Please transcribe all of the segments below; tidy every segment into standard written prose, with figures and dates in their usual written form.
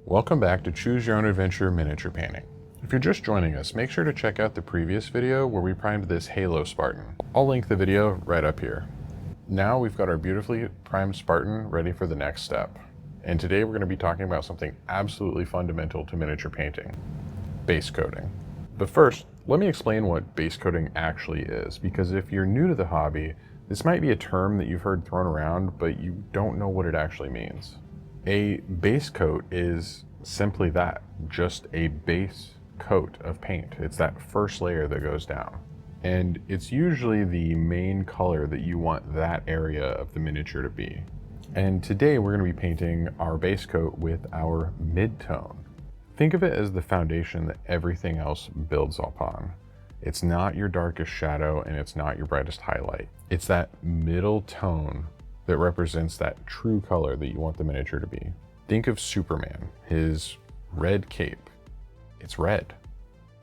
Welcome back to Choose Your Own Adventure Miniature Painting. If you're just joining us, make sure to check out the previous video where we primed this Halo Spartan. I'll link the video right up here. Now we've got our beautifully primed Spartan ready for the next step. And today we're going to be talking about something absolutely fundamental to miniature painting, base coating. But first, let me explain what base coating actually is, because if you're new to the hobby, this might be a term that you've heard thrown around, but you don't know what it actually means. A base coat is simply that, just a base coat of paint. It's that first layer that goes down. And it's usually the main color that you want that area of the miniature to be. And today we're going to be painting our base coat with our mid-tone. Think of it as the foundation that everything else builds upon. It's not your darkest shadow and it's not your brightest highlight. It's that middle tone that represents that true color that you want the miniature to be. Think of Superman, his red cape. It's red.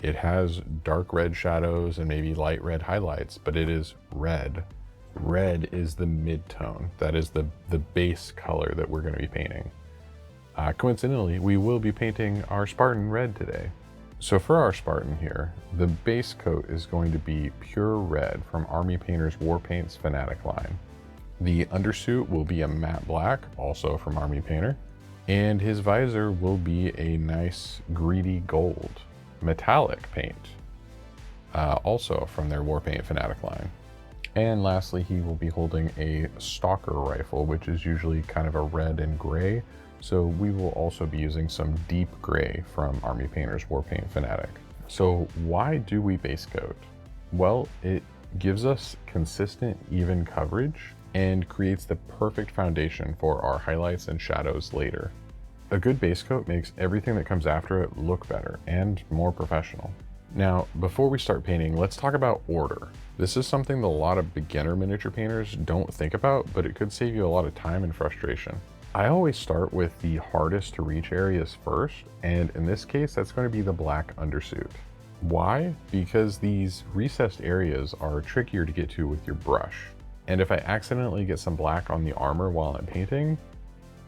It has dark red shadows and maybe light red highlights, but it is red. Red is the mid-tone. That is the base color that we're going to be painting. Coincidentally, we will be painting our Spartan red today. So for our Spartan here, the base coat is going to be pure red from Army Painter's War Paints Fanatic line. The undersuit will be a matte black, also from Army Painter, and his visor will be a nice greedy gold metallic paint, also from their War Paint Fanatic line. And lastly, he will be holding a stalker rifle, which is usually kind of a red and gray, so we will also be using some deep gray from Army Painter's War Paint Fanatic. So why do we base coat? Well, it gives us consistent, even coverage and creates the perfect foundation for our highlights and shadows later. A good base coat makes everything that comes after it look better and more professional. Now, before we start painting, let's talk about order. This is something that a lot of beginner miniature painters don't think about, but it could save you a lot of time and frustration. I always start with the hardest to reach areas first, and in this case, that's going to be the black undersuit. Why? Because these recessed areas are trickier to get to with your brush. And if I accidentally get some black on the armor while I'm painting,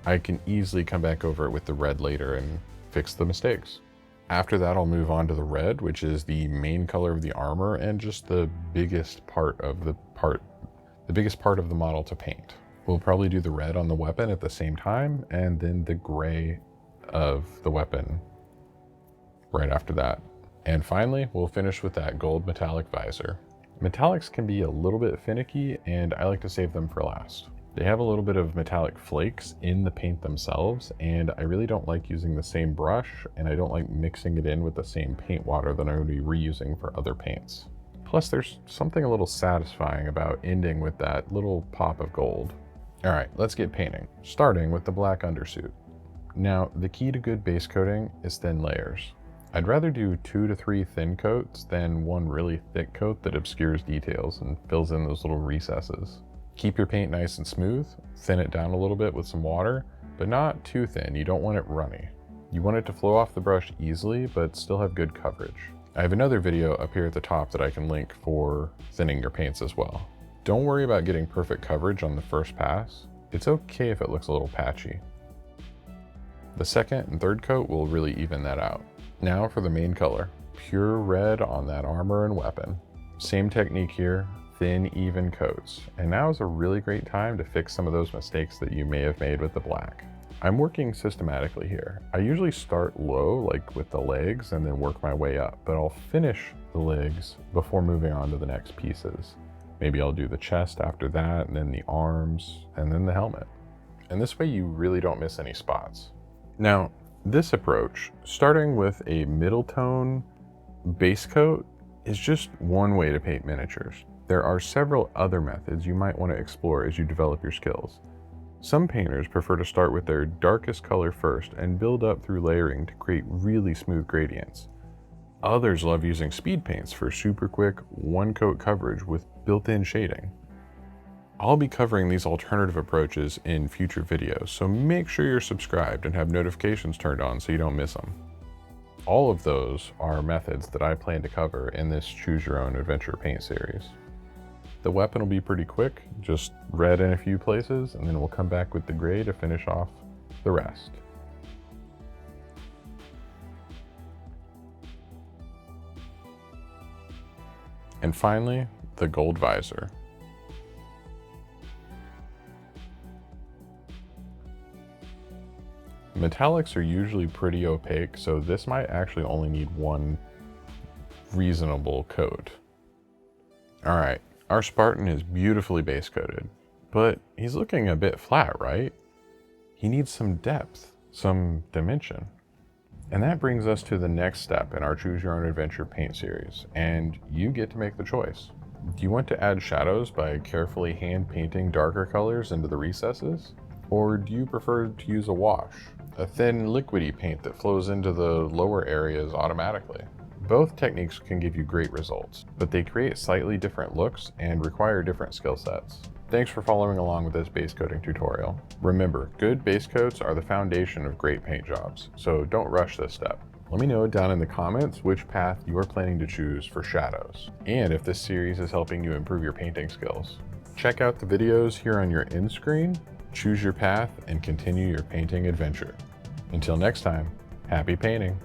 I can easily come back over it with the red later and fix the mistakes. After that, I'll move on to the red, which is the main color of the armor and just the biggest part of the model to paint. We'll probably do the red on the weapon at the same time, and then the gray of the weapon right after that. And finally, we'll finish with that gold metallic visor. Metallics can be a little bit finicky, and I like to save them for last. They have a little bit of metallic flakes in the paint themselves, and I really don't like using the same brush, and I don't like mixing it in with the same paint water that I'm going to be reusing for other paints. Plus, there's something a little satisfying about ending with that little pop of gold. All right, let's get painting, starting with the black undersuit. Now, the key to good base coating is thin layers. I'd rather do 2 to 3 thin coats than one really thick coat that obscures details and fills in those little recesses. Keep your paint nice and smooth, thin it down a little bit with some water, but not too thin. You don't want it runny. You want it to flow off the brush easily, but still have good coverage. I have another video up here at the top that I can link for thinning your paints as well. Don't worry about getting perfect coverage on the first pass. It's okay if it looks a little patchy. The second and third coat will really even that out. Now for the main color, pure red on that armor and weapon. Same technique here, thin, even coats. And now is a really great time to fix some of those mistakes that you may have made with the black. I'm working systematically here. I usually start low, like with the legs, and then work my way up, but I'll finish the legs before moving on to the next pieces. Maybe I'll do the chest after that, and then the arms, and then the helmet. And this way you really don't miss any spots. Now, this approach, starting with a middle tone base coat, is just one way to paint miniatures. There are several other methods you might want to explore as you develop your skills. Some painters prefer to start with their darkest color first and build up through layering to create really smooth gradients. Others love using speed paints for super quick, one coat coverage with built-in shading. I'll be covering these alternative approaches in future videos, so make sure you're subscribed and have notifications turned on so you don't miss them. All of those are methods that I plan to cover in this Choose Your Own Adventure paint series. The weapon will be pretty quick, just red in a few places, and then we'll come back with the gray to finish off the rest. And finally, the gold visor. Metallics are usually pretty opaque, so this might actually only need one reasonable coat. All right, our Spartan is beautifully base coated, but he's looking a bit flat, right? He needs some depth, some dimension. And that brings us to the next step in our Choose Your Own Adventure paint series, and you get to make the choice. Do you want to add shadows by carefully hand painting darker colors into the recesses? Or do you prefer to use a wash, a thin liquidy paint that flows into the lower areas automatically? Both techniques can give you great results, but they create slightly different looks and require different skill sets. Thanks for following along with this base coating tutorial. Remember, good base coats are the foundation of great paint jobs, so don't rush this step. Let me know down in the comments which path you are planning to choose for shadows, and if this series is helping you improve your painting skills. Check out the videos here on your end screen, choose your path, and continue your painting adventure. Until next time, happy painting!